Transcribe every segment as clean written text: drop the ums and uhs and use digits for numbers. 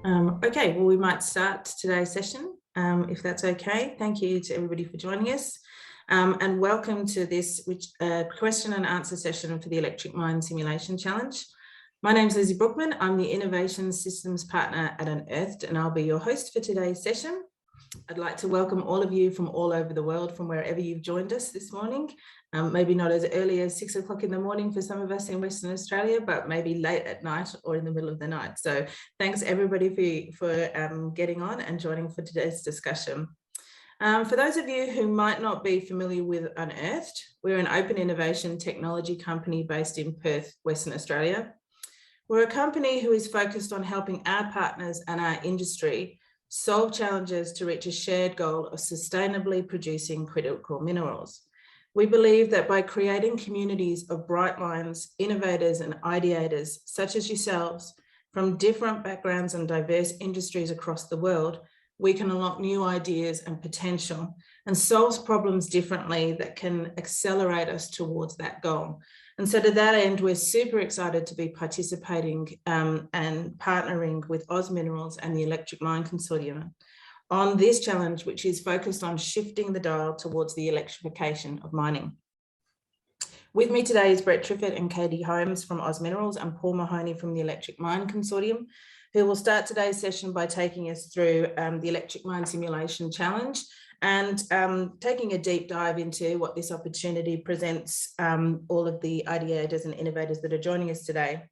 Okay, well, we might start today's session, if that's okay. Thank you to everybody for joining us, and welcome to this question and answer session for the Electric Mine Simulation Challenge. My name is Lizzie Brookman. I'm the Innovation Systems Partner at Unearthed, and I'll be your host for today's session. I'd like to welcome all of you from all over the world, from wherever you've joined us this morning. Maybe not as early as 6 o'clock in the morning for some of us in Western Australia, but maybe late at night or in the middle of the night. So thanks everybody for getting on and joining for today's discussion. For those of you who might not be familiar with Unearthed, we're an open innovation technology company based in Perth, Western Australia. We're a company who is focused on helping our partners and our industry solve challenges to reach a shared goal of sustainably producing critical minerals. We believe that by creating communities of bright minds, innovators and ideators, such as yourselves, from different backgrounds and diverse industries across the world, we can unlock new ideas and potential and solve problems differently that can accelerate us towards that goal. And so to that end, we're super excited to be participating and partnering with Oz Minerals and the Electric Mine Consortium on this challenge, which is focused on shifting the dial towards the electrification of mining. With me today is Brett Triffett and Katie Holmes from Oz Minerals and Paul Mahoney from the Electric Mine Consortium, who will start today's session by taking us through the Electric Mine Simulation Challenge and taking a deep dive into what this opportunity presents all of the ideators and innovators that are joining us today.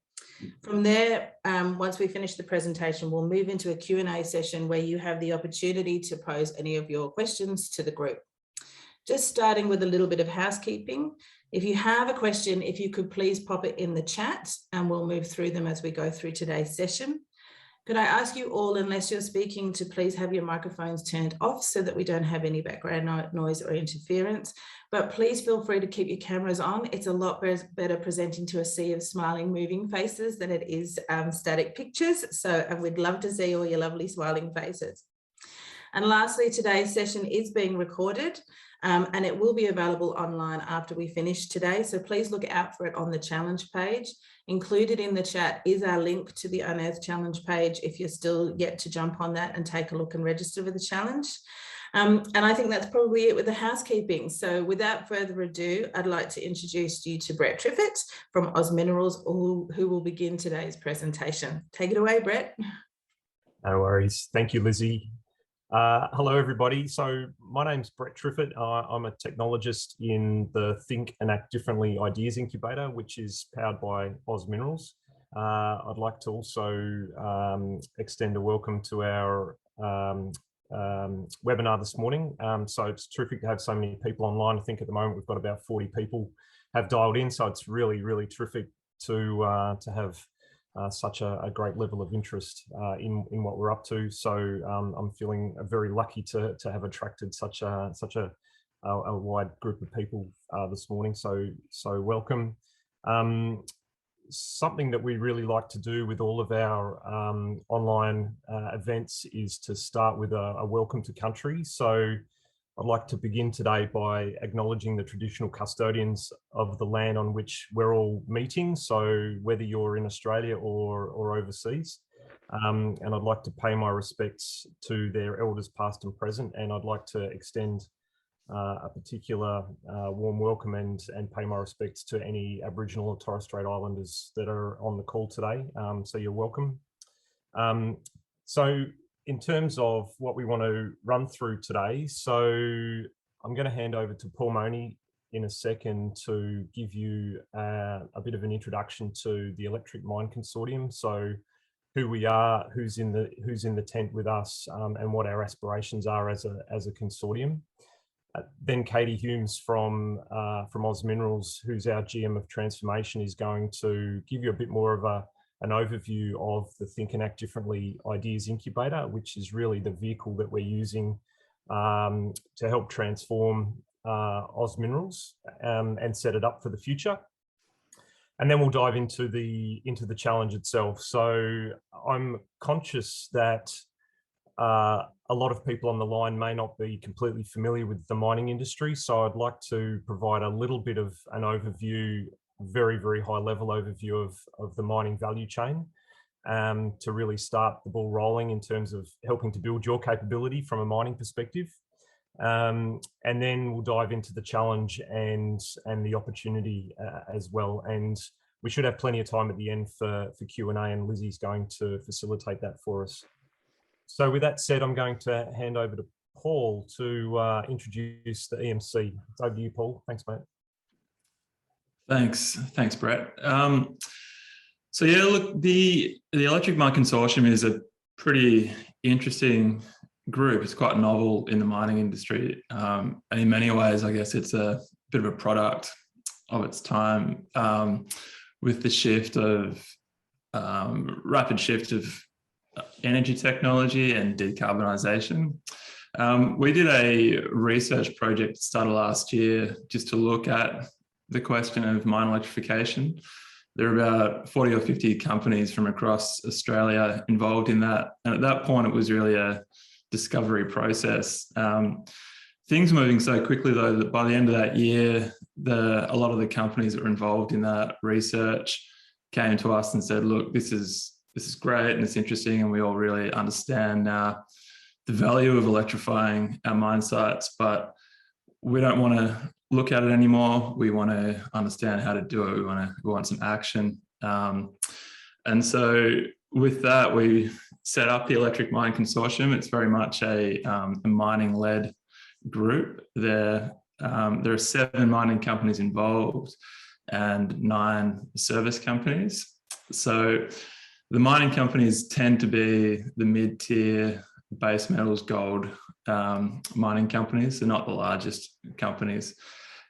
From there, once we finish the presentation, we'll move into a Q&A session where you have the opportunity to pose any of your questions to the group. Just starting with a little bit of housekeeping. If you have a question, if you could please pop it in the chat and we'll move through them as we go through today's session. Could I ask you all, unless you're speaking, to please have your microphones turned off so that we don't have any background noise or interference, but please feel free to keep your cameras on. It's a lot better presenting to a sea of smiling, moving faces than it is static pictures. And we'd love to see all your lovely smiling faces. And lastly, today's session is being recorded and it will be available online after we finish today. So please look out for it on the challenge page. Included in the chat is our link to the Unearthed challenge page if you're still yet to jump on that and take a look and register for the challenge. And I think that's probably it with the housekeeping. So without further ado, I'd like to introduce you to Brett Triffett from Oz Minerals, who will begin today's presentation. Take it away, Brett. No worries. Thank you, Lizzie. Hello, everybody. So my name's Brett Triffett. I'm a technologist in the Think and Act Differently Ideas Incubator, which is powered by Oz Minerals. I'd like to also extend a welcome to our webinar this morning. So it's terrific to have so many people online. I think at the moment we've got about 40 people have dialed in. So it's really, really terrific to have such a great level of interest in what we're up to. So I'm feeling very lucky to have attracted such a wide group of people this morning. So welcome. Something that we really like to do with all of our online events is to start with a welcome to country. So I'd like to begin today by acknowledging the traditional custodians of the land on which we're all meeting. So whether you're in Australia or overseas, and I'd like to pay my respects to their elders past and present. And I'd like to extend a particular warm welcome and pay my respects to any Aboriginal or Torres Strait Islanders that are on the call today. So you're welcome. So in terms of what we want to run through today, so I'm going to hand over to Paul Mahoney in a second to give you a bit of an introduction to the Electric Mine Consortium. So who we are, who's in the tent with us, and what our aspirations are as a consortium. Then Katie Holmes from Oz Minerals, who's our GM of Transformation, is going to give you a bit more of an overview of the Think and Act Differently Ideas Incubator, which is really the vehicle that we're using to help transform Oz Minerals and set it up for the future. And then we'll dive into the challenge itself. So I'm conscious that a lot of people on the line may not be completely familiar with the mining industry. So I'd like to provide a little bit of an overview, very, very high level overview of the mining value chain. to really start the ball rolling in terms of helping to build your capability from a mining perspective. And then we'll dive into the challenge and the opportunity as well. And we should have plenty of time at the end for Q&A, and Lizzie's going to facilitate that for us. So with that said, I'm going to hand over to Paul to introduce the EMC. It's over to you, Paul. Thanks, mate. Thanks, Brett. So yeah, look, the Electric Mine Consortium is a pretty interesting group. It's quite novel in the mining industry, and in many ways, I guess it's a bit of a product of its time, with the shift of rapid shift of energy technology and decarbonisation. We did a research project that started last year just to look at the question of mine electrification. There are about 40 or 50 companies from across Australia involved in that. And at that point, it was really a discovery process. Things were moving so quickly, though, that by the end of that year, a lot of the companies that were involved in that research came to us and said, look, this is great and it's interesting, and we all really understand now the value of electrifying our mine sites, but we don't want to look at it anymore. We want to understand how to do it. We want some action. And so with that, we set up the Electric Mine Consortium. It's very much a mining-led group. There are 7 mining companies involved and 9 service companies. So the mining companies tend to be the mid-tier base metals, gold mining companies. They're not the largest companies.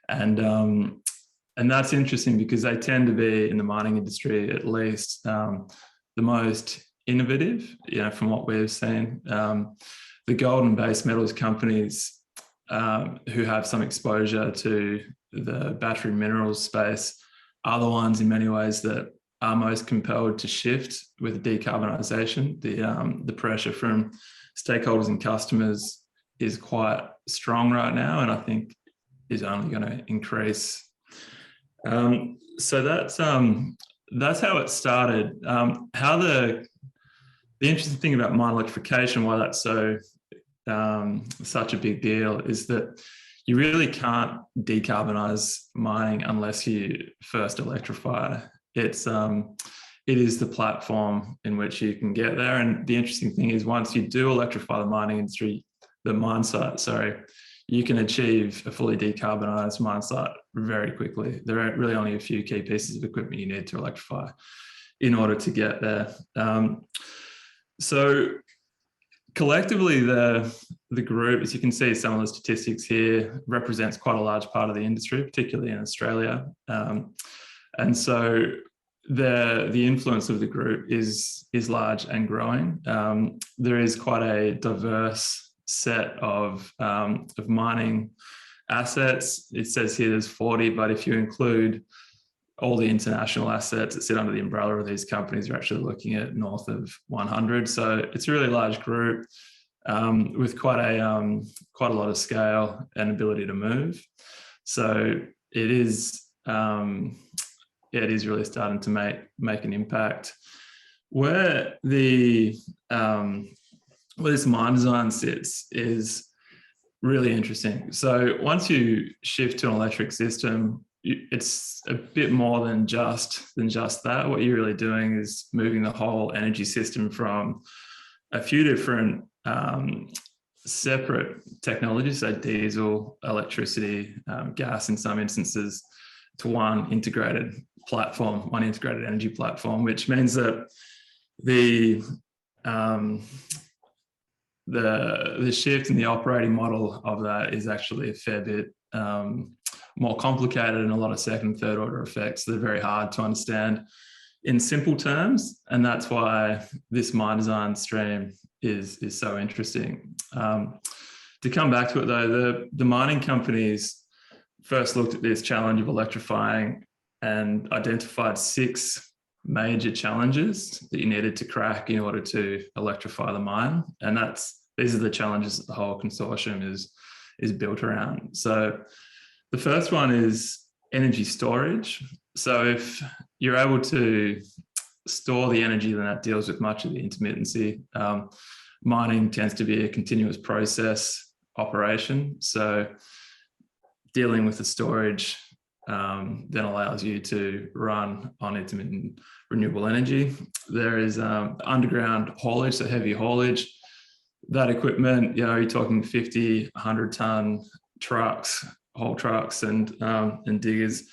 And that's interesting because they tend to be, in the mining industry at least, the most innovative, from what we've seen. The gold and base metals companies who have some exposure to the battery minerals space are the ones in many ways that are most compelled to shift with decarbonisation. The pressure from stakeholders and customers is quite strong right now, and I think is only going to increase. So that's how it started. How the interesting thing about mine electrification, why that's such a big deal, is that you really can't decarbonize mining unless you first electrify. It is the platform in which you can get there. And the interesting thing is, once you do electrify the mine site, you can achieve a fully decarbonized mine site very quickly. There are really only a few key pieces of equipment you need to electrify in order to get there. So collectively, the group, as you can see, some of the statistics here, represents quite a large part of the industry, particularly in Australia. And so the influence of the group is large and growing. There is quite a diverse set of mining assets. It says here there's 40, but if you include all the international assets that sit under the umbrella of these companies, you're actually looking at north of 100. So it's a really large group with quite a lot of scale and ability to move. So it is really starting to make an impact. Where this mine design sits is really interesting. So once you shift to an electric system, it's a bit more than just that. What you're really doing is moving the whole energy system from a few different separate technologies, so diesel, electricity, gas in some instances, to one integrated platform, one integrated energy platform, which means that the shift in the operating model of that is actually a fair bit more complicated, and a lot of second and third order effects that are very hard to understand in simple terms. And that's why this mine design stream is so interesting. To come back to it though, the mining companies first looked at this challenge of electrifying and identified 6 major challenges that you needed to crack in order to electrify the mine. And these are the challenges that the whole consortium is built around. So the first one is energy storage. So if you're able to store the energy, then that deals with much of the intermittency. Mining tends to be a continuous process operation. So dealing with the storage then allows you to run on intermittent renewable energy. There is underground haulage, so heavy haulage. That equipment, you're talking 50, 100-ton trucks, haul trucks and diggers.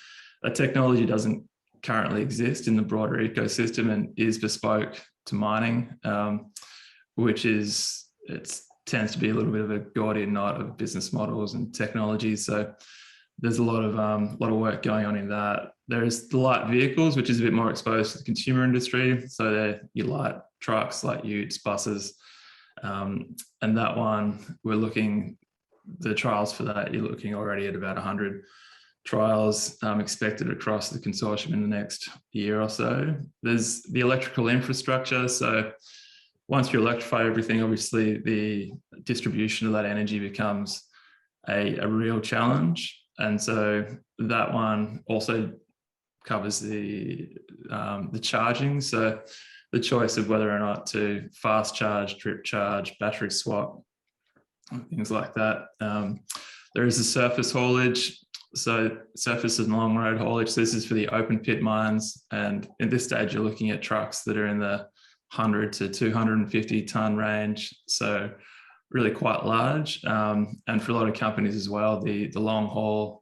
That technology doesn't currently exist in the broader ecosystem and is bespoke to mining, which tends to be a little bit of a Gordian knot of business models and technologies. So there's a lot of work going on in that. There's the light vehicles, which is a bit more exposed to the consumer industry. So they're your light trucks, light utes, buses. And that one, the trials for that, you're looking already at about 100 trials expected across the consortium in the next year or so. There's the electrical infrastructure. So once you electrify everything, obviously the distribution of that energy becomes a real challenge. And so that one also covers the charging. So the choice of whether or not to fast charge, drip charge, battery swap, things like that. There is the surface haulage. So surface and long road haulage. So this is for the open pit mines. And at this stage, you're looking at trucks that are in the 100 to 250 ton range. So really quite large. And for a lot of companies as well, the long haul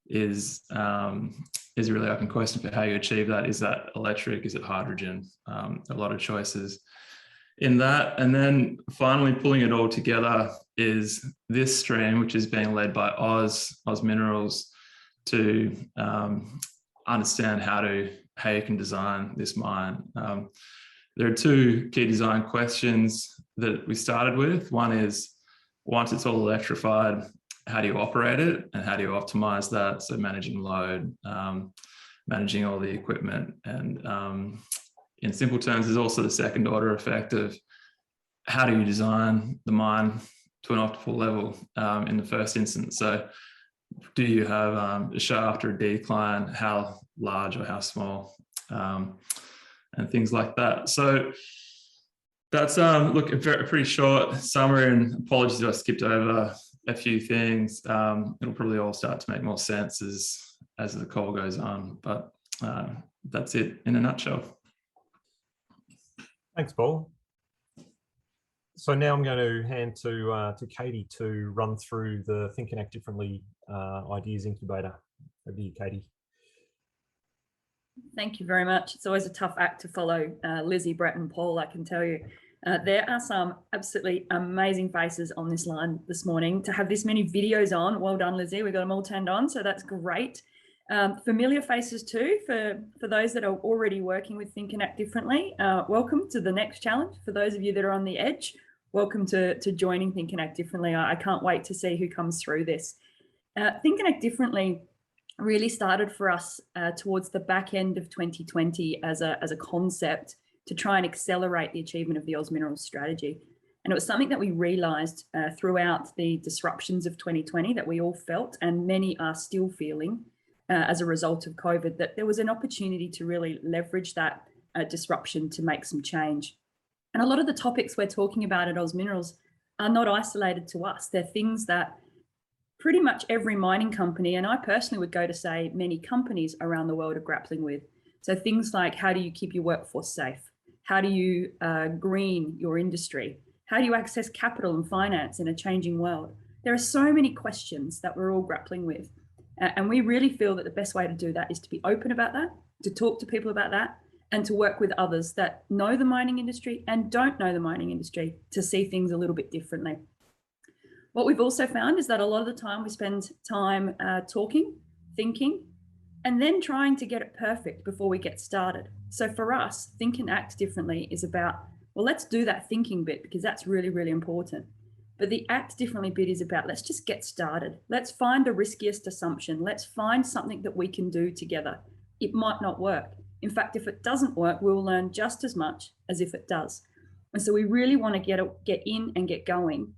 is a really open question for how you achieve that. Is that electric? Is it hydrogen? A lot of choices in that. And then finally pulling it all together is this stream, which is being led by Oz Minerals, to understand how you can design this mine. There are two key design questions that we started with. One is, once it's all electrified, how do you operate it and how do you optimize that? So managing load, managing all the equipment. And in simple terms, there's also the second order effect of how do you design the mine to an optimal level in the first instance. So do you have a shaft or a decline? How large or how small? And things like that. So that's look, a pretty short summary, and apologies if I skipped over a few things. It'll probably all start to make more sense as the call goes on, but that's it in a nutshell. Thanks, Paul. So now I'm going to hand to Katie to run through the Think and Act Differently Ideas Incubator. Over to you, Katie. Thank you very much. It's always a tough act to follow, Lizzie, Brett and Paul, I can tell you. There are some absolutely amazing faces on this line this morning. To have this many videos on, well done, Lizzie. We got them all turned on, so that's great. Familiar faces too, for those that are already working with Think and Act Differently. Welcome to the next challenge. For those of you that are on the edge, welcome to joining Think and Act Differently. I can't wait to see who comes through this. Think and Act Differently really started for us towards the back end of 2020 as a concept to try and accelerate the achievement of the Oz Minerals strategy. And it was something that we realised throughout the disruptions of 2020 that we all felt, and many are still feeling as a result of COVID, that there was an opportunity to really leverage that disruption to make some change. And a lot of the topics we're talking about at Oz Minerals are not isolated to us. They're things that pretty much every mining company, and I personally would go to say many companies around the world, are grappling with. So things like, how do you keep your workforce safe? How do you green your industry? How do you access capital and finance in a changing world? There are so many questions that we're all grappling with. And we really feel that the best way to do that is to be open about that, to talk to people about that, and to work with others that know the mining industry and don't know the mining industry to see things a little bit differently. What we've also found is that a lot of the time we spend time talking, thinking, and then trying to get it perfect before we get started. So for us, Think and Act Differently is about, well, let's do that thinking bit because that's really, really important. But the Act Differently bit is about, let's just get started. Let's find the riskiest assumption. Let's find something that we can do together. It might not work. In fact, if it doesn't work, we'll learn just as much as if it does. And so we really want to get in and get going.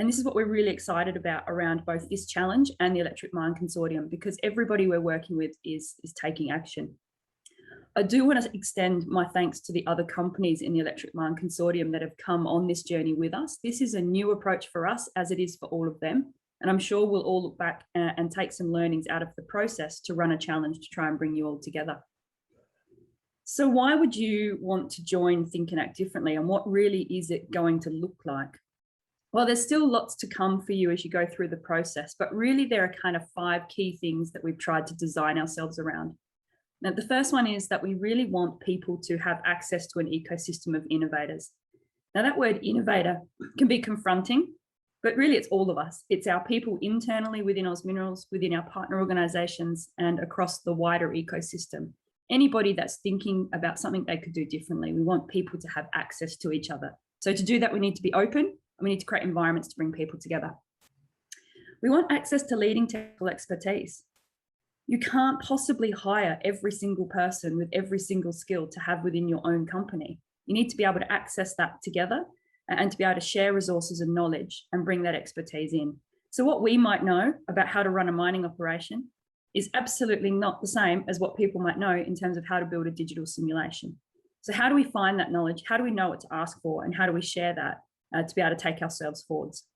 And this is what we're really excited about around both this challenge and the Electric Mine Consortium, because everybody we're working with is taking action. I do want to extend my thanks to the other companies in the Electric Mine Consortium that have come on this journey with us. This is a new approach for us, as it is for all of them. And I'm sure we'll all look back and take some learnings out of the process to run a challenge to try and bring you all together. So why would you want to join Think and Act Differently, and what really is it going to look like? Well, there's still lots to come for you as you go through the process, but really there are kind of 5 key things that we've tried to design ourselves around. Now, the first one is that we really want people to have access to an ecosystem of innovators. Now, that word innovator can be confronting, but really it's all of us. It's our people internally within Oz Minerals, within our partner organisations, and across the wider ecosystem. Anybody that's thinking about something they could do differently, we want people to have access to each other. So to do that, we need to be open, and we need to create environments to bring people together. We want access to leading technical expertise. You can't possibly hire every single person with every single skill to have within your own company. You need to be able to access that together and to be able to share resources and knowledge and bring that expertise in. So what we might know about how to run a mining operation is absolutely not the same as what people might know in terms of how to build a digital simulation. So how do we find that knowledge? How do we know what to ask for? And how do we share that to be able to take ourselves forwards?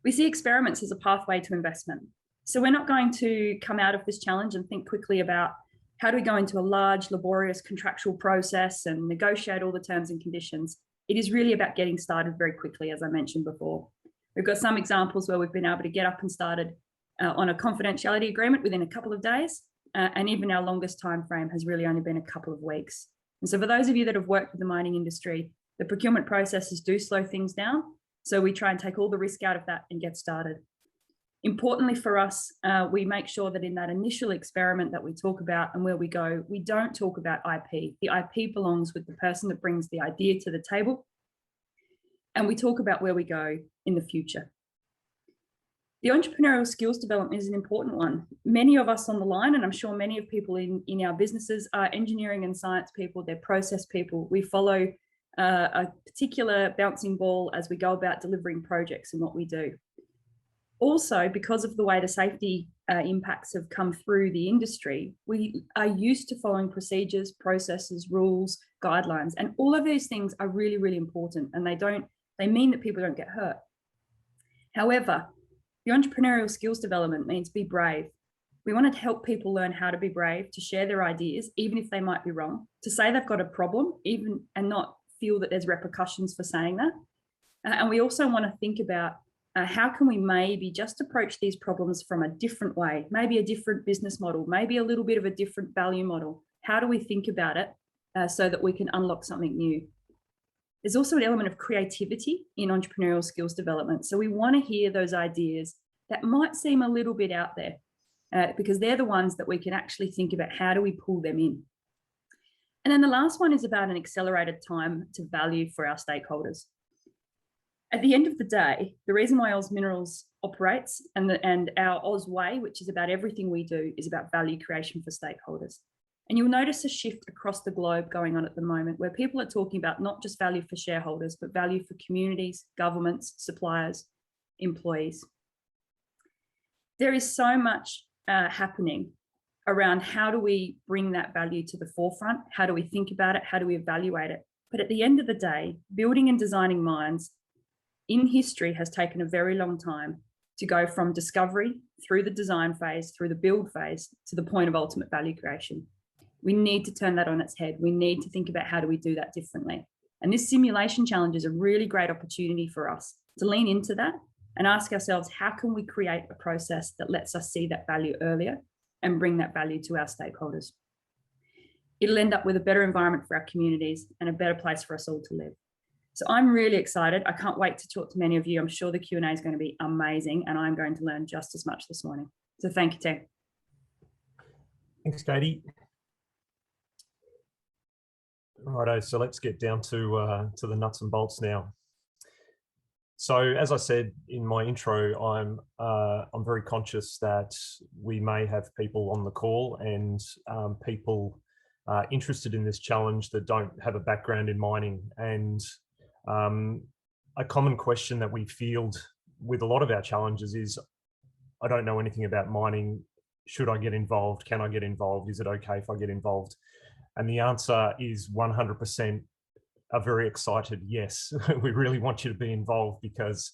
We see experiments as a pathway to investment. So we're not going to come out of this challenge and think quickly about how do we go into a large, laborious contractual process and negotiate all the terms and conditions. It is really about getting started very quickly, as I mentioned before. We've got some examples where we've been able to get up and started on a confidentiality agreement within a couple of days, and even our longest time frame has really only been a couple of weeks. And so for those of you that have worked with the mining industry, the procurement processes do slow things down. So we try and take all the risk out of that and get started. Importantly for us, we make sure that in that initial experiment that we talk about and where we go, we don't talk about IP. The IP belongs with the person that brings the idea to the table. And we talk about where we go in the future. The entrepreneurial skills development is an important one. Many of us on the line, and I'm sure many of people in our businesses, are engineering and science people, they're process people. We follow a particular bouncing ball as we go about delivering projects and what we do. Also, because of the way the safety impacts have come through the industry, we are used to following procedures, processes, rules, guidelines, and all of these things are really, really important, and they mean that people don't get hurt. However, the entrepreneurial skills development means be brave. We want to help people learn how to be brave, to share their ideas, even if they might be wrong, to say they've got a problem, even and not feel that there's repercussions for saying that. And we also want to think about how can we maybe just approach these problems from a different way, maybe a different business model, maybe a little bit of a different value model. How do we think about it so that we can unlock something new? There's also an element of creativity in entrepreneurial skills development. So we want to hear those ideas that might seem a little bit out there because they're the ones that we can actually think about how do we pull them in. And then the last one is about an accelerated time to value for our stakeholders. At the end of the day, the reason why Oz Minerals operates and our Oz way, which is about everything we do, is about value creation for stakeholders. And you'll notice a shift across the globe going on at the moment where people are talking about not just value for shareholders, but value for communities, governments, suppliers, employees. There is so much happening around how do we bring that value to the forefront? How do we think about it? How do we evaluate it? But at the end of the day, building and designing mines in history has taken a very long time to go from discovery through the design phase, through the build phase, to the point of ultimate value creation. We need to turn that on its head. We need to think about how do we do that differently. And this simulation challenge is a really great opportunity for us to lean into that and ask ourselves, how can we create a process that lets us see that value earlier and bring that value to our stakeholders? It'll end up with a better environment for our communities and a better place for us all to live. So I'm really excited. I can't wait to talk to many of you. I'm sure the Q&A is going to be amazing and I'm going to learn just as much this morning. So thank you, team. Thanks, Katie. Righto, so let's get down to the nuts and bolts now. So as I said in my intro, I'm very conscious that we may have people on the call and people interested in this challenge that don't have a background in mining. And a common question that we field with a lot of our challenges is, I don't know anything about mining. Should I get involved? Can I get involved? Is it okay if I get involved? And the answer is 100% a very excited yes. We really want you to be involved, because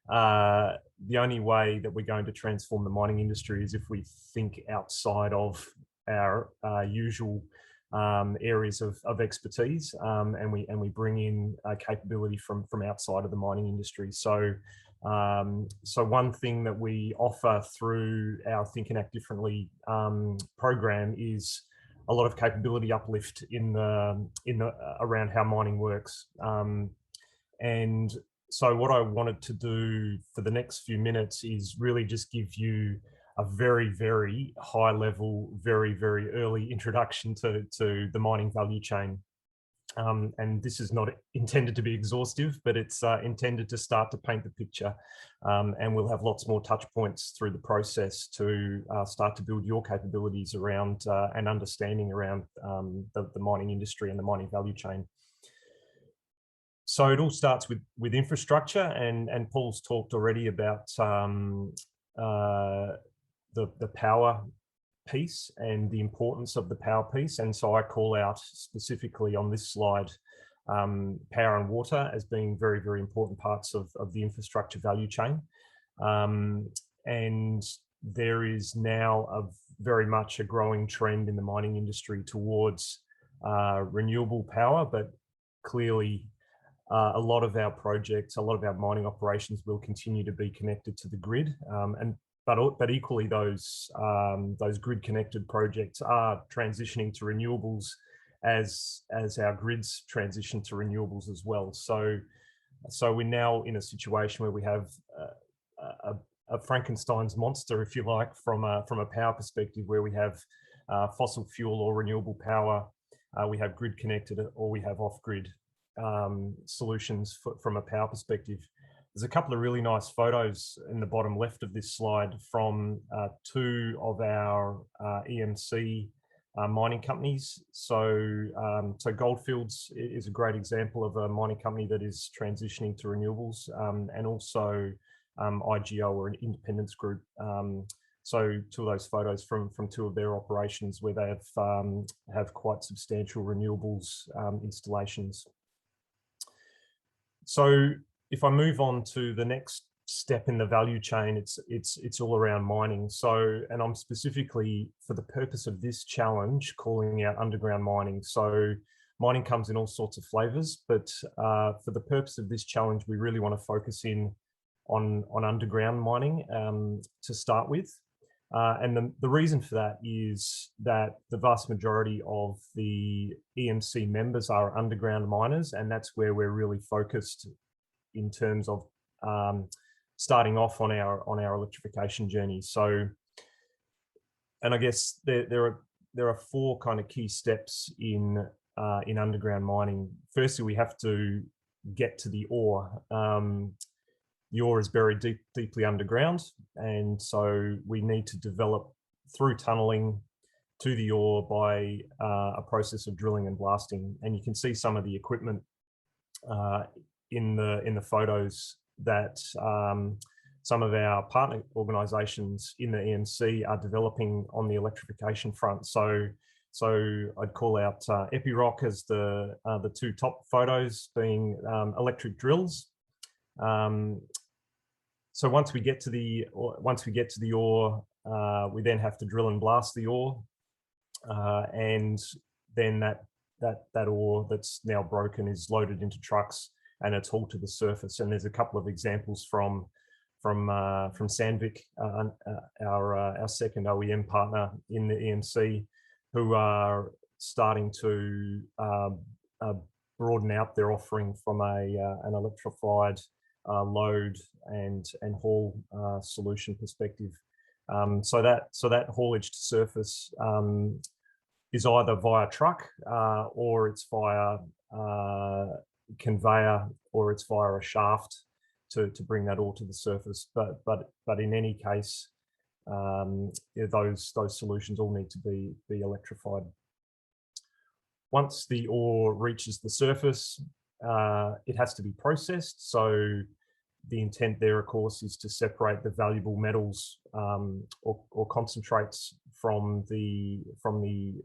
the only way that we're going to transform the mining industry is if we think outside of our usual areas of expertise, and we bring in capability from outside of the mining industry. So one thing that we offer through our Think and Act Differently program is a lot of capability uplift in the around how mining works. And so what I wanted to do for the next few minutes is really just give you a very, very high level, very, very early introduction to the mining value chain. And this is not intended to be exhaustive, but it's intended to start to paint the picture. And we'll have lots more touch points through the process to start to build your capabilities around and understanding around the mining industry and the mining value chain. So it all starts with infrastructure, and Paul's talked already about the power piece and the importance of the power piece. And so I call out specifically on this slide power and water as being very, very important parts of the infrastructure value chain. And there is now very much a growing trend in the mining industry towards renewable power, but clearly a lot of our projects, a lot of our mining operations will continue to be connected to the grid, but equally those grid connected projects are transitioning to renewables as our grids transition to renewables as well. So we're now in a situation where we have a Frankenstein's monster, if you like, from a power perspective, where we have fossil fuel or renewable power, we have grid connected, or we have off grid solutions from a power perspective. There's a couple of really nice photos in the bottom left of this slide from two of our EMC mining companies. So Goldfields is a great example of a mining company that is transitioning to renewables, and also IGO, or an independence group. So two of those photos from two of their operations where they have quite substantial renewables installations. So if I move on to the next step in the value chain, it's all around mining. So, and I'm specifically, for the purpose of this challenge, calling out underground mining. So mining comes in all sorts of flavors, but for the purpose of this challenge, we really want to focus in on underground mining to start with. And the reason for that is that the vast majority of the EMC members are underground miners, and that's where we're really focused in terms of starting off on our electrification journey. So, and I guess there are four kind of key steps in underground mining. Firstly, we have to get to the ore. The ore is buried deeply underground, and so we need to develop through tunneling to the ore by a process of drilling and blasting. And you can see some of the equipment in the photos that some of our partner organisations in the EMC are developing on the electrification front. So I'd call out Epiroc as the two top photos, being electric drills. So once we get to the ore, we then have to drill and blast the ore, and then that ore that's now broken is loaded into trucks and it's hauled to the surface. And there's a couple of examples from Sandvik, our second OEM partner in the EMC, who are starting to broaden out their offering from an electrified load and haul solution perspective. So that haulage to surface is either via truck or it's via conveyor, or it's via a shaft to bring that ore to the surface. But in any case, those solutions all need to be electrified. Once the ore reaches the surface, it has to be processed. So the intent there, of course, is to separate the valuable metals or concentrates from the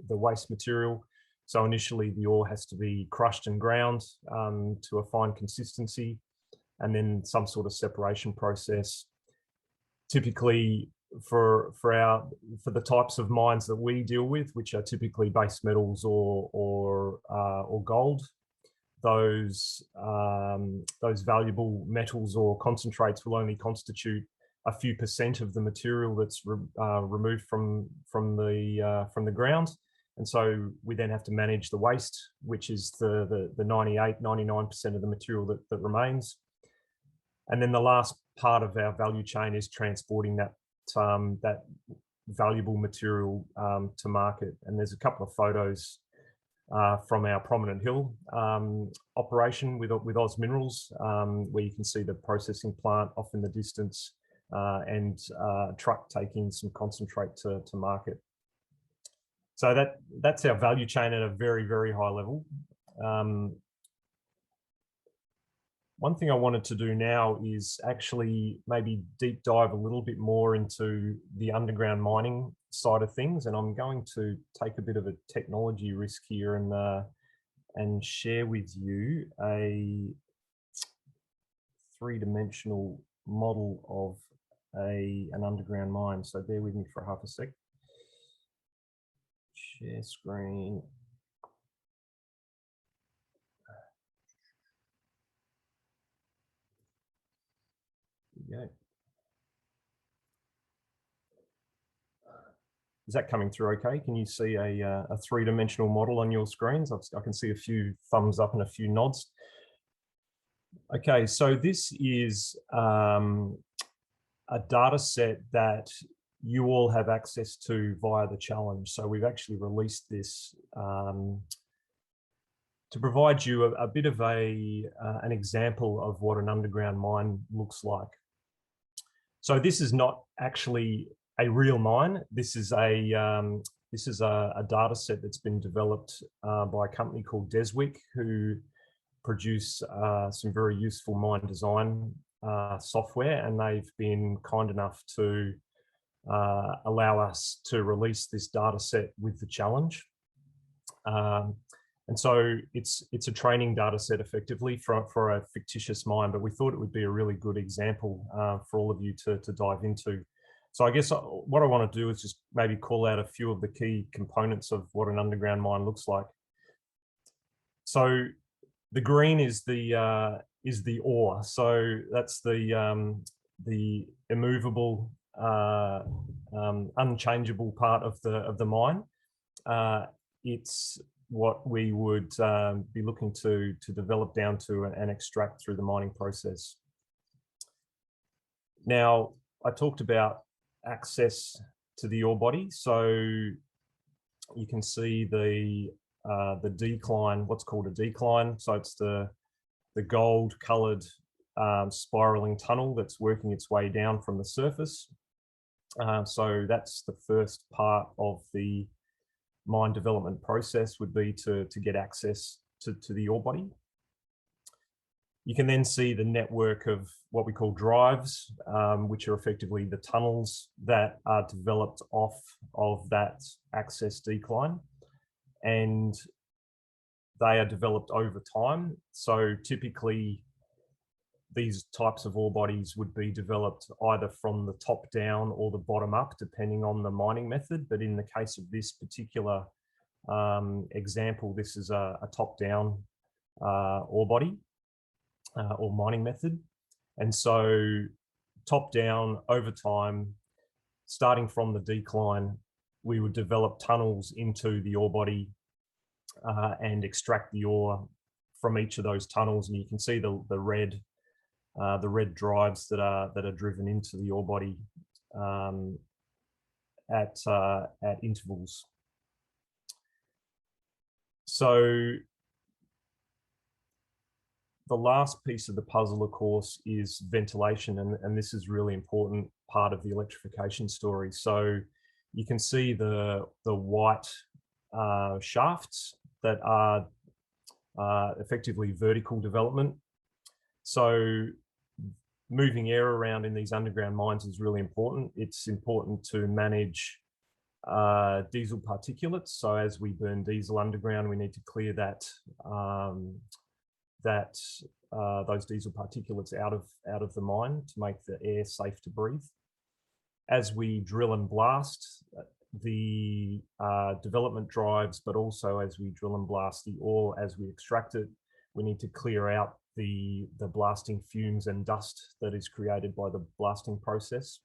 waste material So initially the ore has to be crushed and ground to a fine consistency, and then some sort of separation process. Typically for the types of mines that we deal with, which are typically base metals or gold, those valuable metals or concentrates will only constitute a few % of the material that's removed from the ground. And so we then have to manage the waste, which is the 99% of the material that remains. And then the last part of our value chain is transporting that valuable material to market. And there's a couple of photos from our Prominent Hill operation with Oz Minerals, where you can see the processing plant off in the distance and a truck taking some concentrate to market. So that's our value chain at a very, very high level. One thing I wanted to do now is actually maybe deep dive a little bit more into the underground mining side of things, and I'm going to take a bit of a technology risk here and share with you a three-dimensional model of an underground mine. So bear with me for half a sec. Share screen. There we go. Is that coming through okay? Can you see a three-dimensional model on your screens? I can see a few thumbs up and a few nods. Okay, so this is a data set that you all have access to via the challenge. So we've actually released this to provide you a bit of an example of what an underground mine looks like. So this is not actually a real mine. This is a data set that's been developed by a company called Deswick, who produce some very useful mine design software, and they've been kind enough to allow us to release this data set with the challenge. And so it's a training data set effectively for a fictitious mine, but we thought it would be a really good example for all of you to dive into. So I guess what I want to do is just maybe call out a few of the key components of what an underground mine looks like. So the green is the ore. So that's the immovable, unchangeable part of the mine. It's what we would be looking to develop down to and extract through the mining process. Now, I talked about access to the ore body. So you can see the decline, what's called a decline. So it's the gold coloured spiraling tunnel that's working its way down from the surface. So that's the first part of the mine development process, would be to get access to the ore body. You can then see the network of what we call drives, which are effectively the tunnels that are developed off of that access decline. And they are developed over time. So typically these types of ore bodies would be developed either from the top down or the bottom up, depending on the mining method. But in the case of this particular example, this is a top down ore body or mining method. And so top down over time, starting from the decline, we would develop tunnels into the ore body and extract the ore from each of those tunnels. And you can see the red drives that are driven into the ore body at intervals. So the last piece of the puzzle, of course, is ventilation, and this is really important part of the electrification story. So you can see the white shafts that are effectively vertical development. So moving air around in these underground mines is really important. It's important to manage diesel particulates. So as we burn diesel underground, we need to clear those diesel particulates out of the mine to make the air safe to breathe. As we drill and blast, the development drives, but also as we drill and blast the ore, as we extract it, we need to clear out the blasting fumes and dust that is created by the blasting process.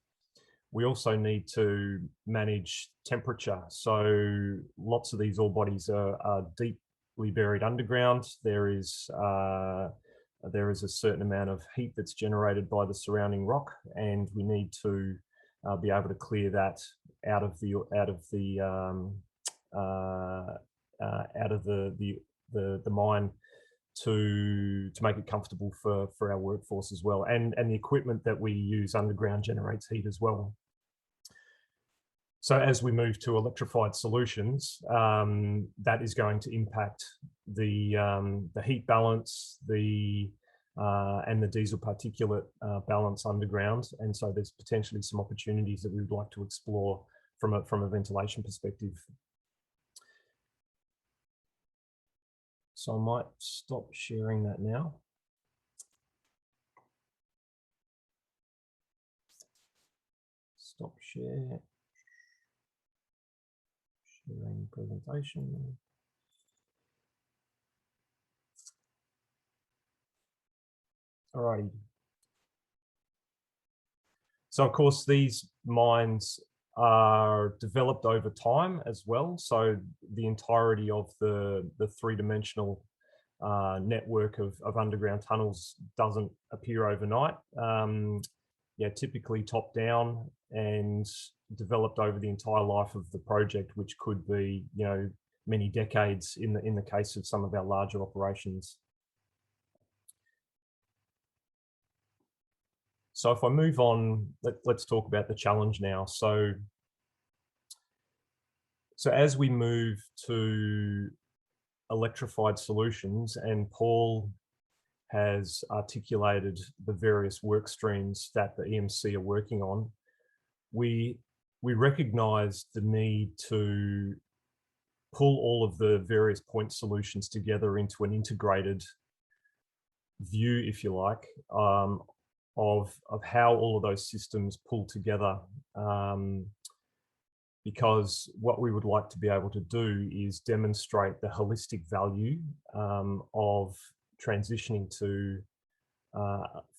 We also need to manage temperature. So lots of these ore bodies are deeply buried underground. There is a certain amount of heat that's generated by the surrounding rock, and we need to be able to clear that out of the mine to make it comfortable for our workforce as well. And the equipment that we use underground generates heat as well. So as we move to electrified solutions, that is going to impact the heat balance, and the diesel particulate balance underground. And so there's potentially some opportunities that we would like to explore from a ventilation perspective. So I might stop sharing that now. Stop share. Sharing presentation. Alrighty. So of course these mines are developed over time as well. So the entirety of the three-dimensional network of underground tunnels doesn't appear overnight. Yeah, typically top down and developed over the entire life of the project, which could be, you know, many decades in the case of some of our larger operations. So if I move on, let's talk about the challenge now. So as we move to electrified solutions, and Paul has articulated the various work streams that the EMC are working on, we recognize the need to pull all of the various point solutions together into an integrated view, if you like, of how all of those systems pull together. Because what we would like to be able to do is demonstrate the holistic value of transitioning to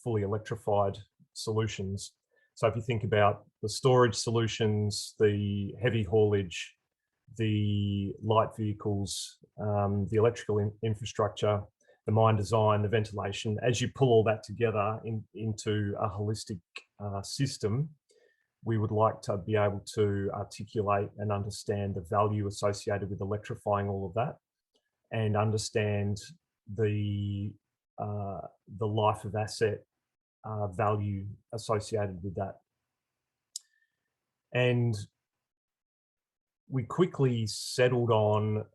fully electrified solutions. So if you think about the storage solutions, the heavy haulage, the light vehicles, the electrical infrastructure, the mine design, the ventilation, as you pull all that together into a holistic system, we would like to be able to articulate and understand the value associated with electrifying all of that, and understand the life of asset value associated with that. And we quickly settled on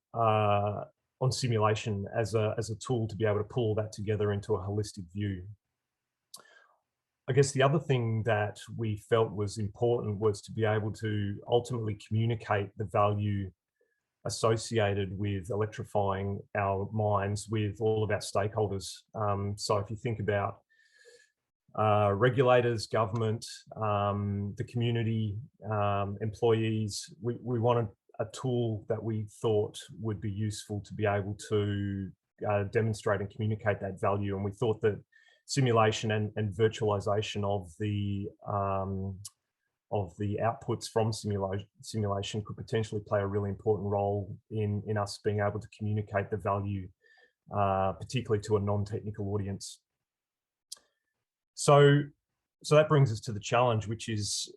simulation as a tool to be able to pull that together into a holistic view. I guess the other thing that we felt was important was to be able to ultimately communicate the value associated with electrifying our mines with all of our stakeholders. So if you think about regulators, government, the community, employees, we wanted a tool that we thought would be useful to be able to demonstrate and communicate that value. And we thought that simulation and virtualization of the outputs from simulation could potentially play a really important role in us being able to communicate the value, particularly to a non-technical audience. So that brings us to the challenge, which is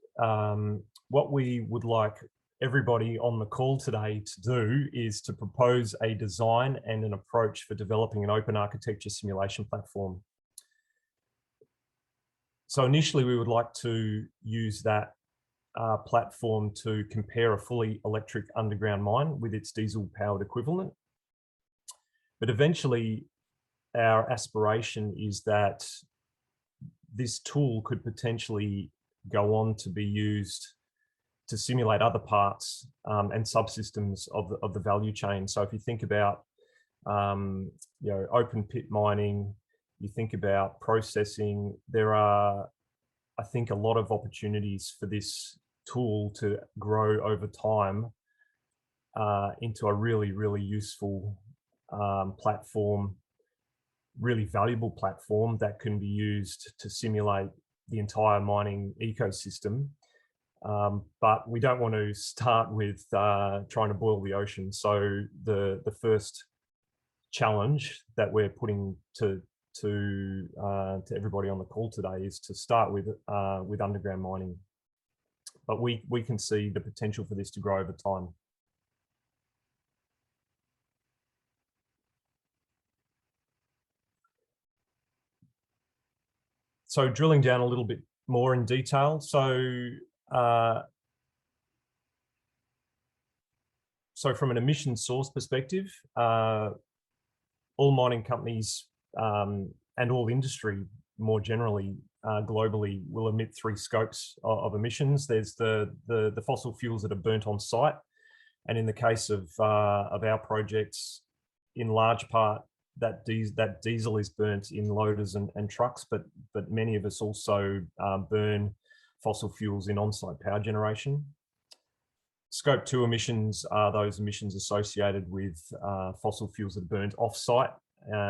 what we would like everybody on the call today to do is to propose a design and an approach for developing an open architecture simulation platform. So initially, we would like to use that platform to compare a fully electric underground mine with its diesel-powered equivalent. But eventually, our aspiration is that this tool could potentially go on to be used simulate other parts and subsystems of the value chain. So if you think about open pit mining, you think about processing, there are, I think, a lot of opportunities for this tool to grow over time into a really, really useful platform, really valuable platform that can be used to simulate the entire mining ecosystem. But we don't want to start with trying to boil the ocean. So the first challenge that we're putting to everybody on the call today is to start with underground mining. But we can see the potential for this to grow over time. So drilling down a little bit more in detail. So from an emission source perspective, all mining companies and all industry more generally globally will emit 3 scopes of emissions. There's the fossil fuels that are burnt on site, and in the case of our projects, in large part that diesel is burnt in loaders and trucks, but many of us also burn fossil fuels in on-site power generation. Scope 2 emissions are those emissions associated with fossil fuels that are burnt off-site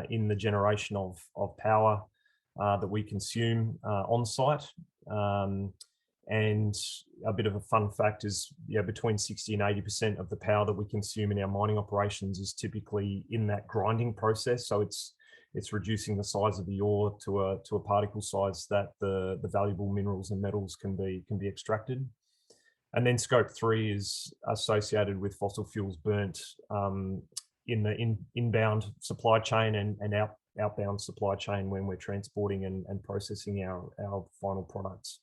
in the generation of power that we consume on-site. And a bit of a fun fact is, between 60 and 80% of the power that we consume in our mining operations is typically in that grinding process. So it's reducing the size of the ore to a particle size that the valuable minerals and metals can be extracted. And then scope 3 is associated with fossil fuels burnt in the inbound supply chain and outbound supply chain when we're transporting and processing our final products.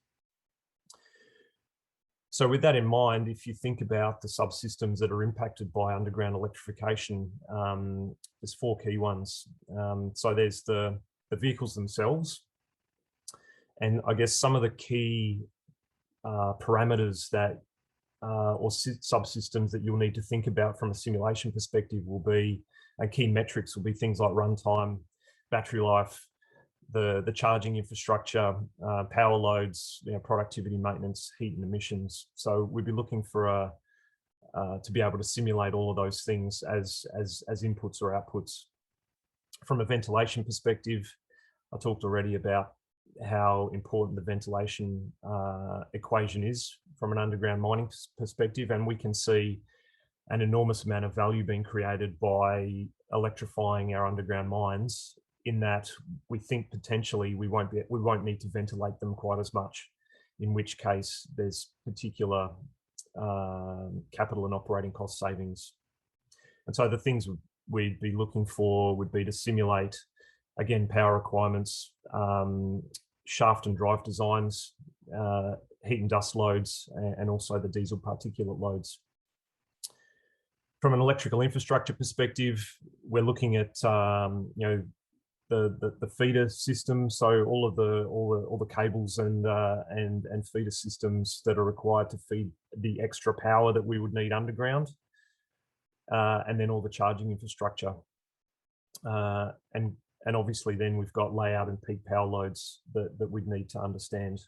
So with that in mind, if you think about the subsystems that are impacted by underground electrification, there's 4 key ones. So there's the vehicles themselves. And I guess some of the key parameters that or subsystems that you'll need to think about from a simulation perspective will be, and key metrics will be things like runtime, battery life, the charging infrastructure, power loads, productivity, maintenance, heat and emissions. So we'd be looking for to be able to simulate all of those things as inputs or outputs. From a ventilation perspective, I talked already about how important the ventilation equation is from an underground mining perspective, and we can see an enormous amount of value being created by electrifying our underground mines, in that we think potentially we won't need to ventilate them quite as much, in which case there's particular capital and operating cost savings. And so the things we'd be looking for would be to simulate, again, power requirements, shaft and drive designs, heat and dust loads, and also the diesel particulate loads. From an electrical infrastructure perspective, we're looking at the feeder system, so all the cables and feeder systems that are required to feed the extra power that we would need underground, and then all the charging infrastructure, and obviously then we've got layout and peak power loads that we'd need to understand.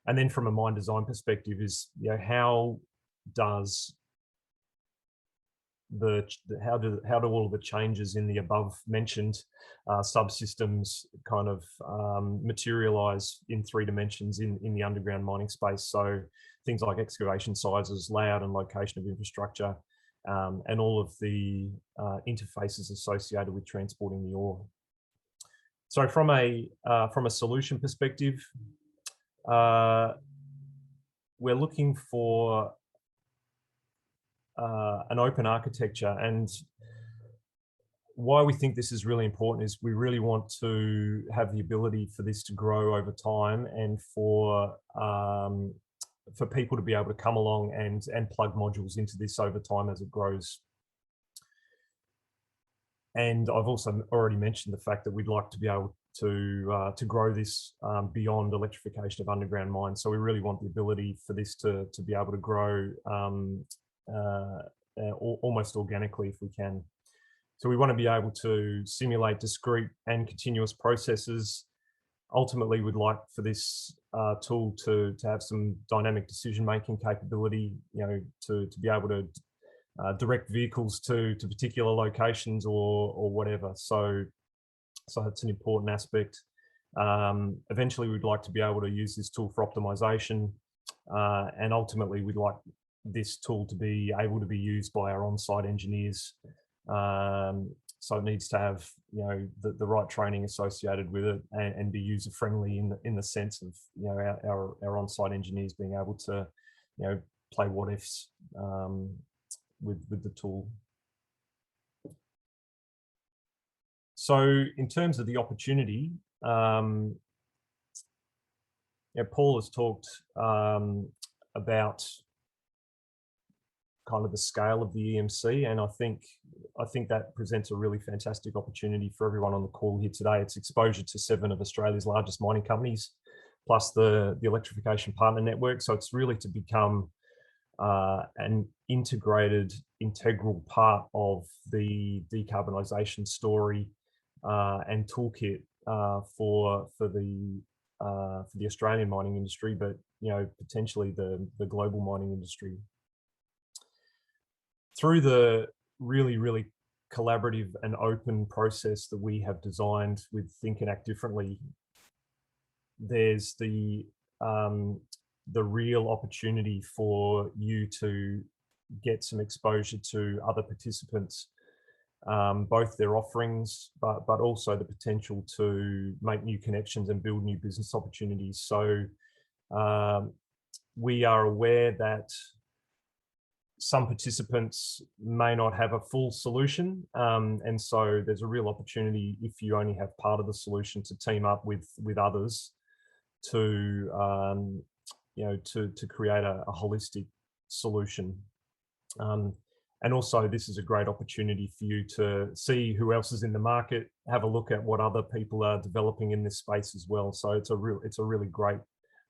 And then from a mine design perspective is, how do all of the changes in the above mentioned subsystems kind of materialize in 3 dimensions in the underground mining space? So things like excavation sizes, layout and location of infrastructure, and all of the interfaces associated with transporting the ore. So from a solution perspective, we're looking for an open architecture, and why we think this is really important is we really want to have the ability for this to grow over time, and for people to be able to come along and plug modules into this over time as it grows. And I've also already mentioned the fact that we'd like to be able grow this beyond electrification of underground mines. So we really want the ability for this to be able to grow almost organically if we can. So we want to be able to simulate discrete and continuous processes. Ultimately, we'd like for this tool to have some dynamic decision-making capability, to be able to direct vehicles to particular locations or whatever. So that's an important aspect. Eventually, we'd like to be able to use this tool for optimization, and ultimately, we'd like this tool to be able to be used by our on-site engineers. So it needs to have, the right training associated with it, and be user friendly in the sense of, our on-site engineers being able to, play what ifs with the tool. So in terms of the opportunity, Paul has talked about kind of the scale of the EMC, and I think that presents a really fantastic opportunity for everyone on the call here today. It's exposure to 7 of Australia's largest mining companies, plus the electrification partner network. So it's really to become an integrated, integral part of the decarbonisation story and toolkit for the Australian mining industry, but potentially the global mining industry. Through the really collaborative and open process that we have designed with Think and Act Differently, there's the real opportunity for you to get some exposure to other participants, both their offerings, but also the potential to make new connections and build new business opportunities. So we are aware that some participants may not have a full solution, and so there's a real opportunity, if you only have part of the solution, to team up with others to to create a holistic solution. And also, this is a great opportunity for you to see who else is in the market, have a look at what other people are developing in this space as well. So it's a really great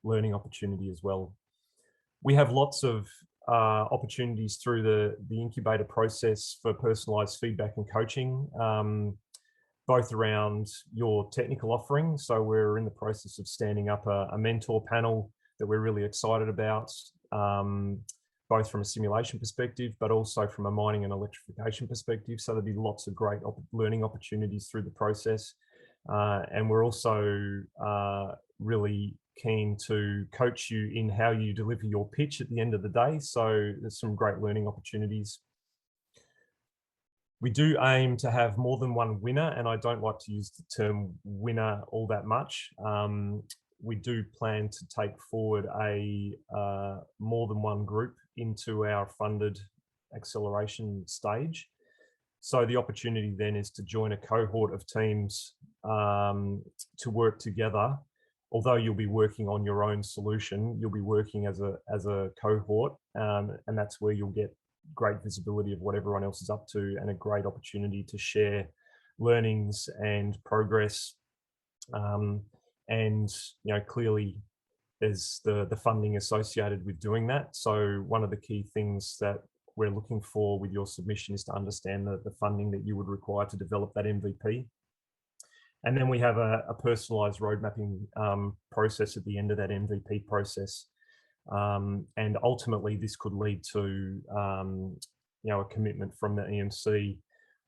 learning opportunity as well. We have lots of opportunities through the incubator process for personalized feedback and coaching, both around your technical offering. So we're in the process of standing up a mentor panel that we're really excited about, both from a simulation perspective, but also from a mining and electrification perspective. So there'll be lots of great learning opportunities through the process. And we're also really keen to coach you in how you deliver your pitch at the end of the day. So there's some great learning opportunities. We do aim to have more than one winner, and I don't like to use the term winner all that much. We do plan to take forward a more than one group into our funded acceleration stage. So the opportunity then is to join a cohort of teams to work together. Although you'll be working on your own solution, you'll be working as a cohort, and that's where you'll get great visibility of what everyone else is up to, and a great opportunity to share learnings and progress. And clearly there's the funding associated with doing that. So one of the key things that we're looking for with your submission is to understand the funding that you would require to develop that MVP. And then we have a personalized road mapping process at the end of that MVP process. And ultimately this could lead to a commitment from the EMC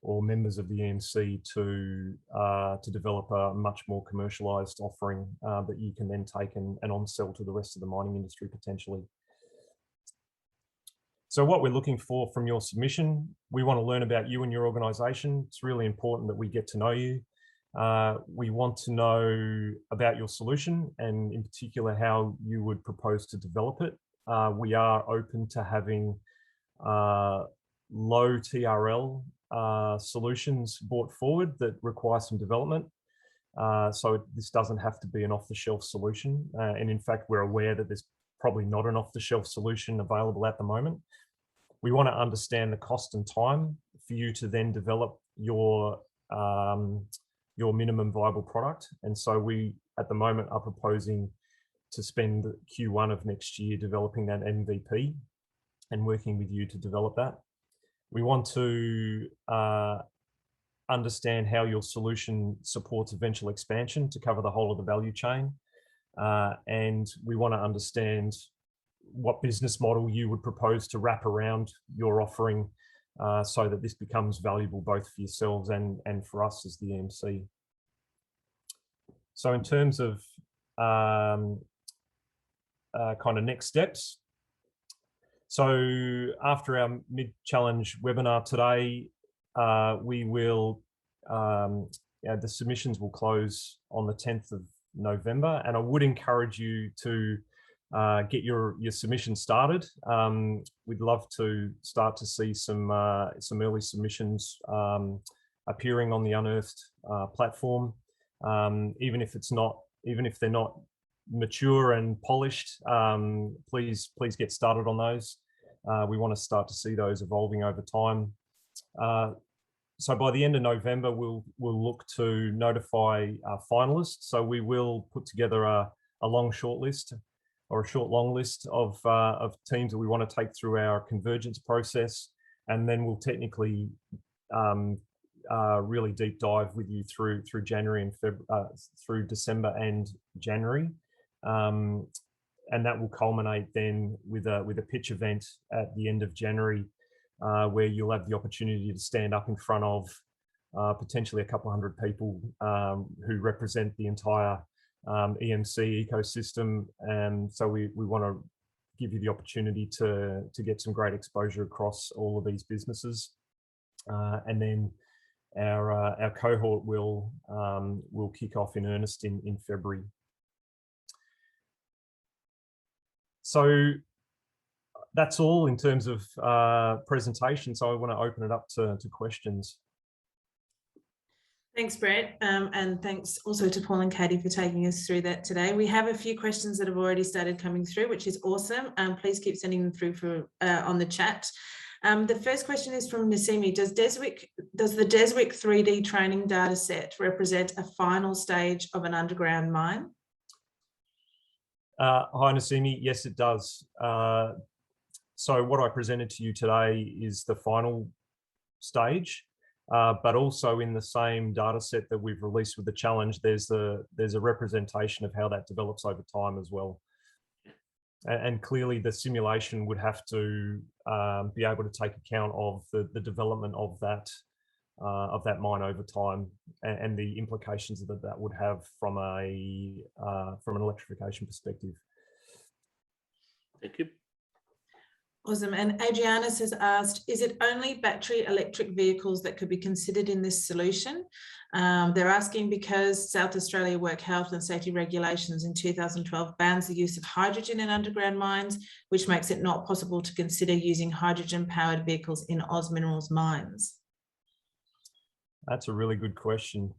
or members of the EMC to develop a much more commercialized offering that you can then take and on-sell to the rest of the mining industry potentially. So what we're looking for from your submission, we want to learn about you and your organisation. It's really important that we get to know you. We want to know about your solution, and in particular how you would propose to develop it. We are open to having low TRL solutions brought forward that require some development. So this doesn't have to be an off-the-shelf solution. And in fact, we're aware that there's probably not an off-the-shelf solution available at the moment. We want to understand the cost and time for you to then develop your your minimum viable product. And so we, at the moment, are proposing to spend Q1 of next year developing that MVP and working with you to develop that. We want to understand how your solution supports eventual expansion to cover the whole of the value chain. And we want to understand what business model you would propose to wrap around your offering so that this becomes valuable both for yourselves and for us as the EMC. So in terms of kind of next steps, so after our mid-challenge webinar today, we will, the submissions will close on the 10th of November, and I would encourage you to get your submission started. We'd love to start to see some early submissions appearing on the Unearthed platform, even if they're not mature and polished. Please get started on those. We want to start to see those evolving over time. So by the end of November, we'll look to notify our finalists. So we will put together a long shortlist or a short long list of teams that we want to take through our convergence process, and then we'll technically really deep dive with you through January and through December and January, and that will culminate then with a pitch event at the end of January, where you'll have the opportunity to stand up in front of potentially a couple hundred people who represent the entire EMC ecosystem. And so we want to give you the opportunity to get some great exposure across all of these businesses. And then our cohort will kick off in earnest in February. So that's all in terms of presentation. So I want to open it up to questions. Thanks, Brett. And thanks also to Paul and Katie for taking us through that today. We have a few questions that have already started coming through, which is awesome. Please keep sending them through on the chat. The first question is from Nasimi. Does the Deswick 3D training data set represent a final stage of an underground mine? Hi, Nasimi. Yes, it does. So what I presented to you today is the final stage, but also in the same data set that we've released with the challenge, there's a representation of how that develops over time as well. And clearly the simulation would have to be able to take account of the development of that mine over time and the implications that would have from an electrification perspective. Thank you. Awesome. And Adrianus has asked, is it only battery electric vehicles that could be considered in this solution? They're asking because South Australia Work Health and Safety Regulations in 2012 bans the use of hydrogen in underground mines, which makes it not possible to consider using hydrogen-powered vehicles in Oz Minerals mines. That's a really good question.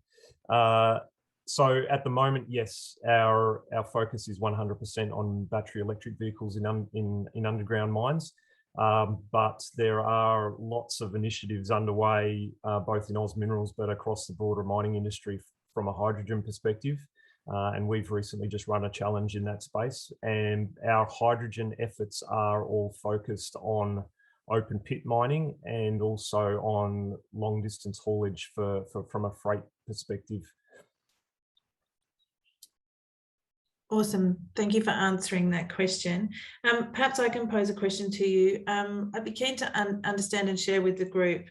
So at the moment, yes, our focus is 100% on battery electric vehicles in underground mines, but there are lots of initiatives underway, both in Oz Minerals but across the broader mining industry from a hydrogen perspective. And we've recently just run a challenge in that space, and our hydrogen efforts are all focused on open pit mining and also on long distance haulage from a freight perspective. Awesome. Thank you for answering that question. Perhaps I can pose a question to you. I'd be keen to understand and share with the group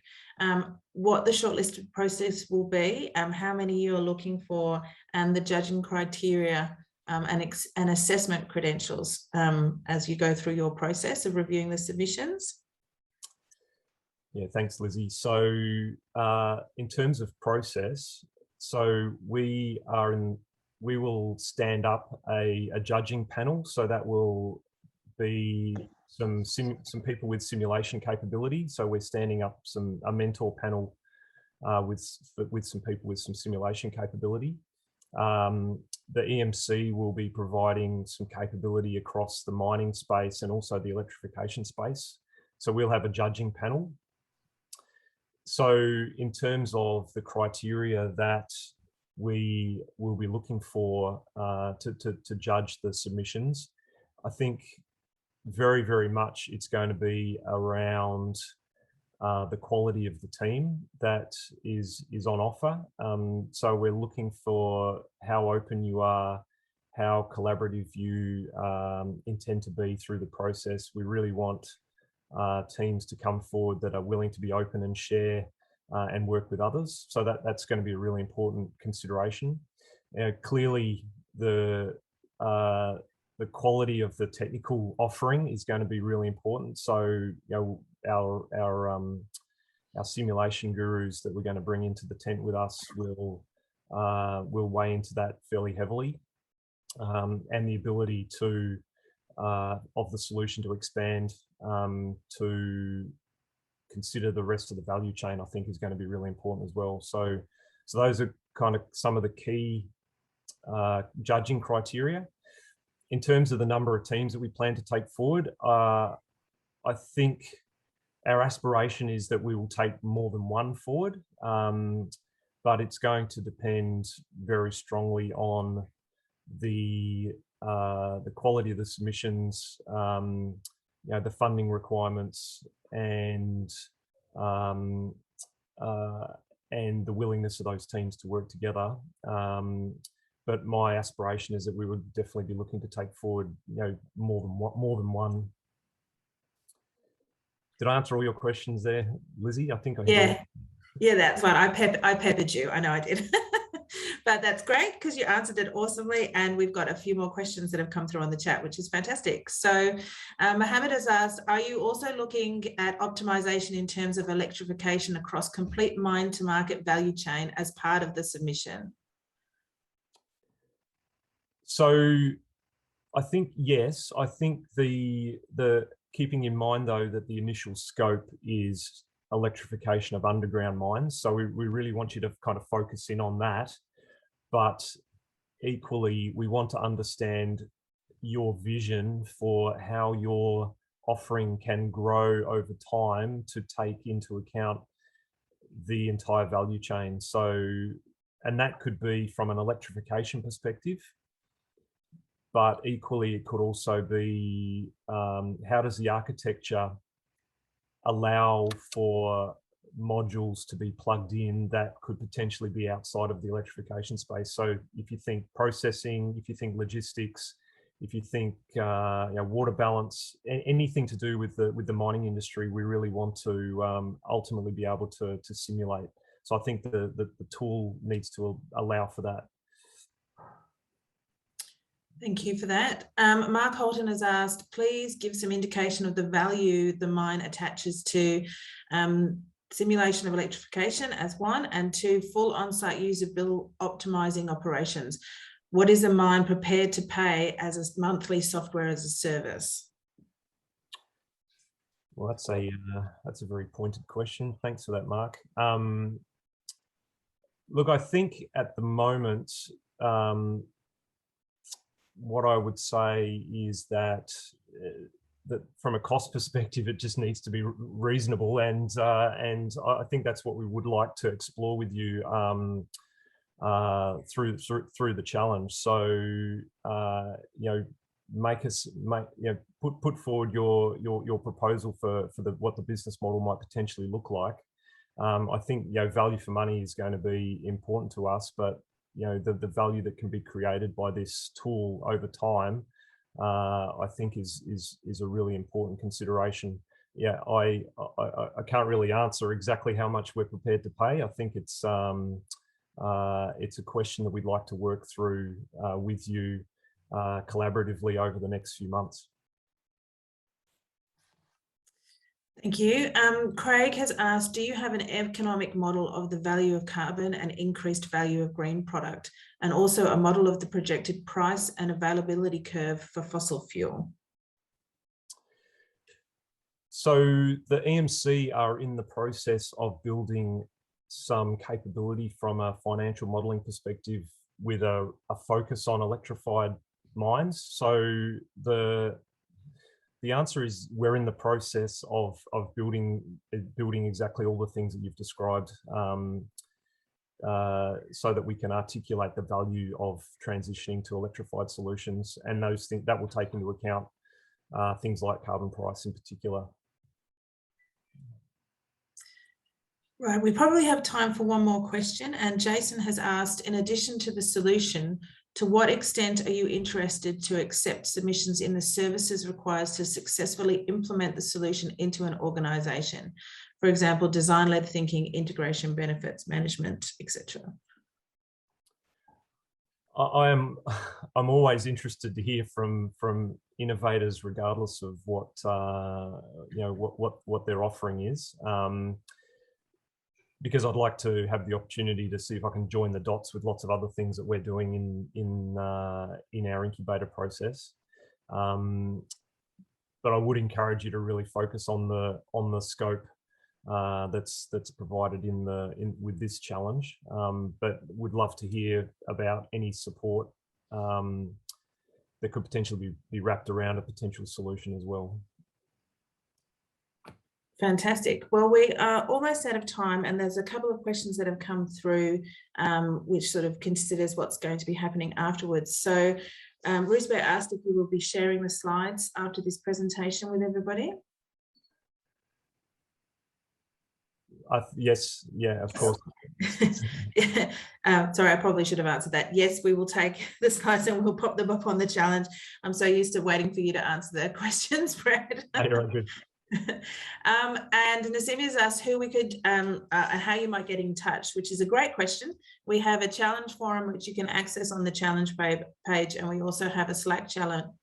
what the shortlisted process will be, how many you're looking for, and the judging criteria and assessment credentials as you go through your process of reviewing the submissions. Yeah, thanks, Lizzie. So in terms of process, so we will stand up a judging panel. So that will be some people with simulation capability. So we're standing up a mentor panel with some people with some simulation capability. The EMC will be providing some capability across the mining space and also the electrification space. So we'll have a judging panel. So in terms of the criteria that we will be looking for to judge the submissions. I think very, very much it's going to be around the quality of the team that is on offer. So we're looking for how open you are, how collaborative you intend to be through the process. We really want teams to come forward that are willing to be open and share and work with others. So that's going to be a really important consideration. Clearly, the quality of the technical offering is going to be really important. So, our simulation gurus that we're going to bring into the tent with us will weigh into that fairly heavily, and the ability to of the solution to expand to consider the rest of the value chain, I think, is going to be really important as well. So those are kind of some of the key judging criteria. In terms of the number of teams that we plan to take forward, I think our aspiration is that we will take more than one forward, but it's going to depend very strongly on the quality of the submissions, the funding requirements, and the willingness of those teams to work together. But my aspiration is that we would definitely be looking to take forward, more than one. Did I answer all your questions there, Lizzie? I think I did. Yeah, that's fine. I peppered you. I know I did. But that's great because you answered it awesomely, and we've got a few more questions that have come through on the chat, which is fantastic. So Mohammed has asked, are you also looking at optimization in terms of electrification across complete mine to market value chain as part of the submission? So I think yes. I think the keeping in mind though that the initial scope is electrification of underground mines. So we really want you to kind of focus in on that. But equally, we want to understand your vision for how your offering can grow over time to take into account the entire value chain. So, and that could be from an electrification perspective, but equally it could also be how does the architecture allow for modules to be plugged in that could potentially be outside of the electrification space. So if you think processing, if you think logistics, if you think water balance, anything to do with the mining industry, we really want to ultimately be able to simulate. So I think the tool needs to allow for that. Thank you for that. Mark Holton has asked, please give some indication of the value the mine attaches to simulation of electrification as one, and two, full on-site usability optimizing operations. What is a mine prepared to pay as a monthly software as a service? Well, that's a very pointed question. Thanks for that, Mark. Look, I think at the moment, what I would say is that from a cost perspective, it just needs to be reasonable, and I think that's what we would like to explore with you through the challenge. So put forward your proposal for what the business model might potentially look like. I think value for money is going to be important to us, but the value that can be created by this tool over time, I think is a really important consideration. Yeah, I can't really answer exactly how much we're prepared to pay. I think it's a question that we'd like to work through with you collaboratively over the next few months. Thank you. Craig has asked, do you have an economic model of the value of carbon and increased value of green product, and also a model of the projected price and availability curve for fossil fuel? So the EMC are in the process of building some capability from a financial modelling perspective with a focus on electrified mines. So the answer is we're in the process of building exactly all the things that you've described. so that we can articulate the value of transitioning to electrified solutions, and those things that will take into account things like carbon price in particular. Right, we probably have time for one more question, and Jason has asked, in addition to the solution, to what extent are you interested to accept submissions in the services required to successfully implement the solution into an organisation? For example, design-led thinking, integration, benefits, management, etc. I'm always interested to hear from innovators, regardless of what what their offering is, because I'd like to have the opportunity to see if I can join the dots with lots of other things that we're doing in our incubator process. But I would encourage you to really focus on the scope that's provided with this challenge, but would love to hear about any support that could potentially be wrapped around a potential solution as well. Fantastic. Well, we are almost out of time, and there's a couple of questions that have come through which sort of considers what's going to be happening afterwards. So Roosevelt asked if we will be sharing the slides after this presentation with everybody. Yes, yeah, of course. Sorry, I probably should have answered that. Yes, we will take the slides and we'll pop them up on the challenge. I'm so used to waiting for you to answer the questions, Brad. You're good. And Nasim has asked who we could and how you might get in touch, which is a great question. We have a challenge forum which you can access on the challenge page, and we also have a Slack channel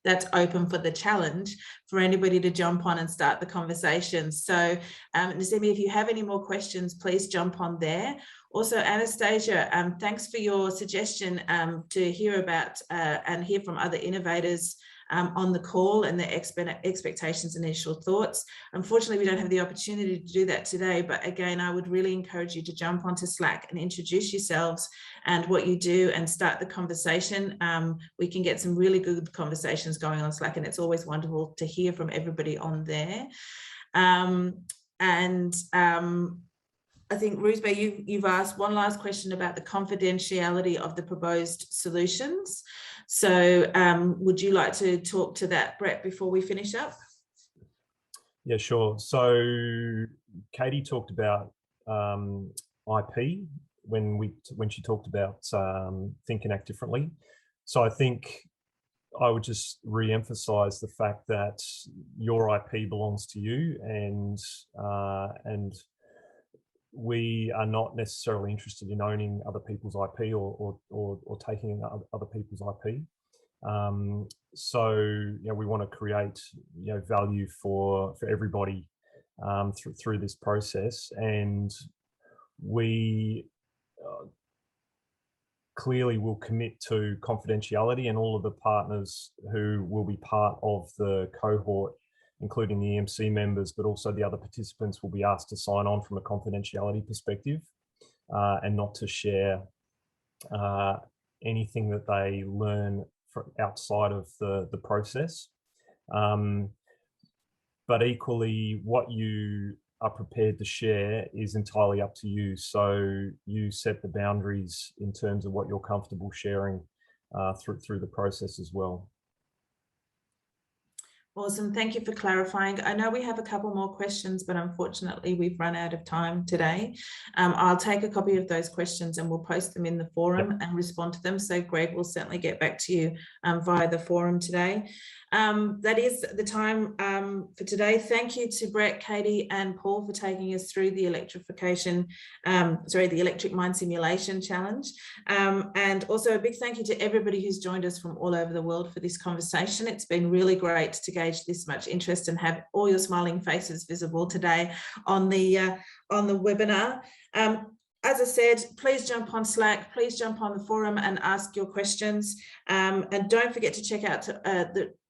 that's open for the challenge for anybody to jump on and start the conversation. So Nasim, if you have any more questions, please jump on there. Also, Anastasia, thanks for your suggestion to hear about and hear from other innovators on the call and their expectations and initial thoughts. Unfortunately, we don't have the opportunity to do that today, but again, I would really encourage you to jump onto Slack and introduce yourselves and what you do and start the conversation. We can get some really good conversations going on Slack, and it's always wonderful to hear from everybody on there. I think, Roosebay, you've asked one last question about the confidentiality of the proposed solutions. So would you like to talk to that, Brett, before we finish up? Yeah, sure. So Katie talked about IP when she talked about Think and Act Differently. So I think I would just re-emphasize the fact that your IP belongs to you, and we are not necessarily interested in owning other people's IP or taking other people's IP. So we want to create value for everybody through this process, and we clearly will commit to confidentiality, and all of the partners who will be part of the cohort, including the EMC members, but also the other participants, will be asked to sign on from a confidentiality perspective and not to share anything that they learn outside of the process. But equally, what you are prepared to share is entirely up to you. So you set the boundaries in terms of what you're comfortable sharing through the process as well. Awesome. Thank you for clarifying. I know we have a couple more questions, but unfortunately we've run out of time today. I'll take a copy of those questions and we'll post them in the forum and respond to them. So Greg will certainly get back to you via the forum today. That is the time for today. Thank you to Brett, Katie and Paul for taking us through the the Electric Mine Simulation Challenge. And also a big thank you to everybody who's joined us from all over the world for this conversation. It's been really great to gauge this much interest and have all your smiling faces visible today on the webinar. As I said, please jump on Slack, please jump on the forum and ask your questions. And don't forget to check out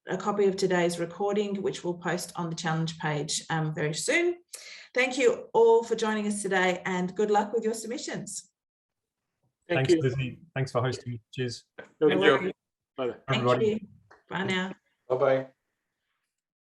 a copy of today's recording, which we'll post on the challenge page very soon. Thank you all for joining us today, and good luck with your submissions. Thanks, Lizzie. Thanks for hosting. Cheers. Good job. Bye. Thank you. Bye now. Bye-bye.